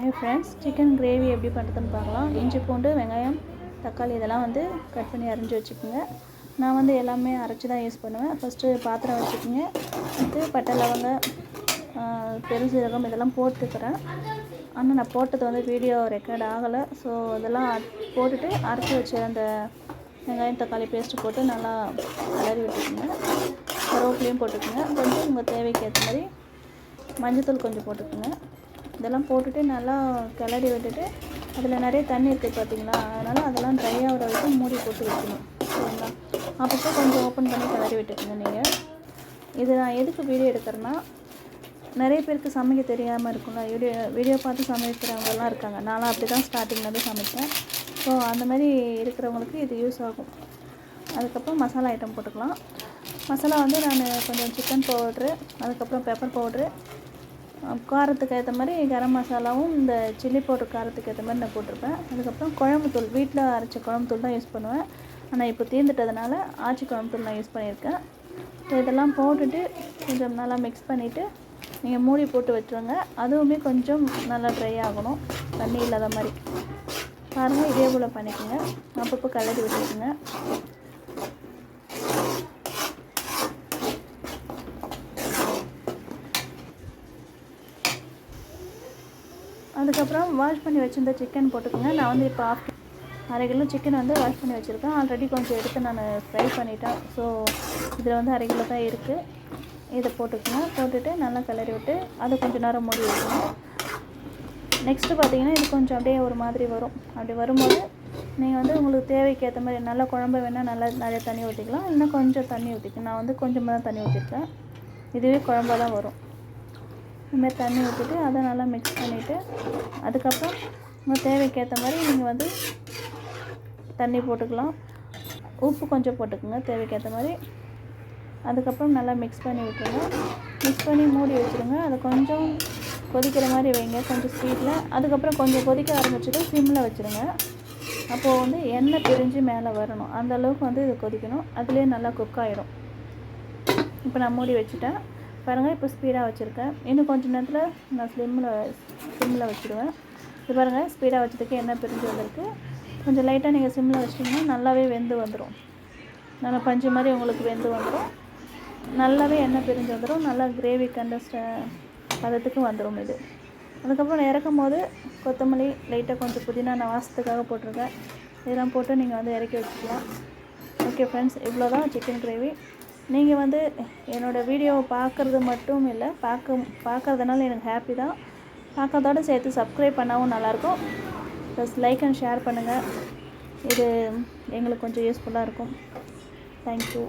Hi friends, chicken gravy எப்படி பண்ணுறதுன்னு பார்க்கலாம். இஞ்சி பூண்டு வெங்காயம் தக்காளி இதெல்லாம் வந்து கட் பண்ணி அரைஞ்சி வச்சுக்கோங்க. நான் வந்து எல்லாமே அரைச்சி தான் யூஸ் பண்ணுவேன். ஃபஸ்ட்டு பாத்திரம் வச்சுக்கோங்க. அடுத்து பட்டை லவங்க பெருசீரகம் இதெல்லாம் போட்டுக்கிறேன். ஆனால் நான் போட்டது வந்து வீடியோ ரெக்கார்ட் ஆகலை. ஸோ இதெல்லாம் போட்டுட்டு அரைச்சி வச்ச அந்த வெங்காயம் தக்காளி பேஸ்ட்டு போட்டு நல்லா கிளறி விட்டுக்குங்க. கருவேப்பிலையும் போட்டுக்குங்க. கொஞ்சம் உங்கள் தேவைக்கு ஏற்ற மாதிரி மஞ்சத்தூள் கொஞ்சம் போட்டுக்குங்க. இதெல்லாம் போட்டுட்டு நல்லா கிளறி விட்டுட்டு அதில் நிறைய தண்ணி இருக்குது பார்த்தீங்களா, அதனால் அதெல்லாம் ட்ரை ஆகிற வரைக்கும் மூடி போட்டு வைக்கணும். சரிங்களா? அப்பப்போ கொஞ்சம் ஓப்பன் பண்ணி கிளறி விட்டுக்குங்க. நீங்கள் இது நான் எதுக்கு வீடியோ எடுக்கிறேன்னா, நிறைய பேருக்கு சமைக்க தெரியாமல் இருக்கும்ல. வீடியோ பார்த்து சமைக்கிறவங்கலாம் இருக்காங்க. நானும் அப்படி தான் ஸ்டார்டிங்லேருந்து சமைத்தேன். ஸோ அந்த மாதிரி இருக்கிறவங்களுக்கு இது யூஸ் ஆகும். அதுக்கப்புறம் மசாலா ஐட்டம் போட்டுக்கலாம். மசாலா வந்து நான் கொஞ்சம் சிக்கன் பவுட்ரு, அதுக்கப்புறம் பெப்பர் பவுட்ரு, காரத்துக்கு ஏற்ற மாதிரி கரம் மசாலாவும் இந்த சில்லி பவுடர் காரத்துக்கு ஏற்ற மாதிரி நான் போட்டிருப்பேன். அதுக்கப்புறம் குழம்புத்தூள், வீட்டில் அரைச்ச குழம்புத்தூள் தான் யூஸ் பண்ணுவேன். ஆனால் இப்போ தீர்ந்துட்டதுனால ஆச்சி குழம்புத்தூள் நான் யூஸ் பண்ணியிருக்கேன். ஸோ இதெல்லாம் போட்டுட்டு கொஞ்சம் நல்லா மிக்ஸ் பண்ணிவிட்டு நீங்கள் மூடி போட்டு வச்சுருங்க. அதுவுமே கொஞ்சம் நல்லா ட்ரை ஆகணும், தண்ணி இல்லாத மாதிரி. பாருங்கள், இதே போல் பண்ணிக்கோங்க. அப்பப்போ கிளறி விட்டுருக்குங்க. அதுக்கப்புறம் வாஷ் பண்ணி வச்சுருந்த சிக்கன் போட்டுக்கோங்க. நான் வந்து இப்போ அரை கிலோ சிக்கன் வந்து வாஷ் பண்ணி வச்சுருக்கேன். ஆல்ரெடி கொஞ்சம் எடுத்து நான் ஃப்ரை பண்ணிட்டேன். ஸோ இதில் வந்து அரை கிலோ தான் இருக்குது. இதை போட்டுக்கோங்க. போட்டுட்டு நல்லா கிளறி விட்டு அதை கொஞ்சம் நேரம் மூடி வைக்கணும். நெக்ஸ்ட்டு பார்த்தீங்கன்னா இது கொஞ்சம் அப்படியே ஒரு மாதிரி வரும். அப்படி வரும்போது நீங்கள் வந்து உங்களுக்கு தேவைக்கு ஏற்ற மாதிரி நல்லா குழம்பு வேணால் நல்லா நிறைய தண்ணி ஊற்றிக்கலாம், இன்னும் கொஞ்சம் தண்ணி ஊற்றிக்கலாம். நான் வந்து கொஞ்சமாக தான் தண்ணி ஊற்றிருக்கேன். இதுவே குழம்பாக தான் வரும். இதுமாதிரி தண்ணி ஊற்றிட்டு அதை நல்லா மிக்ஸ் பண்ணிவிட்டு அதுக்கப்புறம் உங்கள் தேவைக்கு ஏற்ற மாதிரி நீங்கள் வந்து தண்ணி போட்டுக்கலாம். உப்பு கொஞ்சம் போட்டுக்கோங்க தேவைக்கு ஏற்ற மாதிரி. அதுக்கப்புறம் நல்லா மிக்ஸ் பண்ணி விட்டுருங்க. மிக்ஸ் பண்ணி மூடி வச்சுருங்க. அதை கொஞ்சம் கொதிக்கிற மாதிரி வைங்க, கொஞ்சம் ஸ்பீடில். அதுக்கப்புறம் கொஞ்சம் கொதிக்க ஆரம்பிச்சுட்டு சிம்மில் வச்சுருங்க. அப்போது வந்து எண்ணெய் பிரிஞ்சு மேலே வரணும், அந்த அளவுக்கு வந்து இது கொதிக்கணும். அதுலேயே நல்லா குக் ஆகிடும். இப்போ நான் மூடி வச்சுட்டேன். பாருங்கள், இப்போ ஸ்பீடாக வச்சுருக்கேன். இன்னும் கொஞ்சம் நேரத்தில் நான் சிம்மில் வச்சுடுவேன். இது பாருங்கள், ஸ்பீடாக வச்சதுக்கு எண்ணெய் பிரிஞ்சு வந்திருக்கு. கொஞ்சம் லைட்டாக நீங்கள் சிம்மில் வச்சிட்டிங்கன்னா நல்லாவே வெந்து வந்துடும். நல்லா பஞ்சு மாதிரி உங்களுக்கு வெந்து வந்துடும். நல்லாவே எண்ணெய் பிரிஞ்சு வந்துடும். நல்லா கிரேவி பதத்துக்கு வந்துடும் இது. அதுக்கப்புறம் இறக்கும் போது கொத்தமல்லி, லைட்டாக கொஞ்சம் புதினா நான் வாசத்துக்காக போட்டிருக்கேன். இதெல்லாம் போட்டு நீங்கள் வந்து இறக்கி வச்சுக்கலாம். ஓகே ஃப்ரெண்ட்ஸ், இவ்வளோ தான் சிக்கன் கிரேவி. நீங்கள் வந்து என்னோடய வீடியோவை பார்க்குறது மட்டும் இல்லை, பார்க்குறதுனால எனக்கு ஹாப்பி தான். பார்க்குறதோடு சேர்த்து சப்ஸ்கிரைப் பண்ணாவும் நல்லாயிருக்கும். ப்ளஸ் லைக் அண்ட் ஷேர் பண்ணுங்கள். இது எங்களுக்கு கொஞ்சம் யூஸ்ஃபுல்லாக இருக்கும். தேங்க்யூ.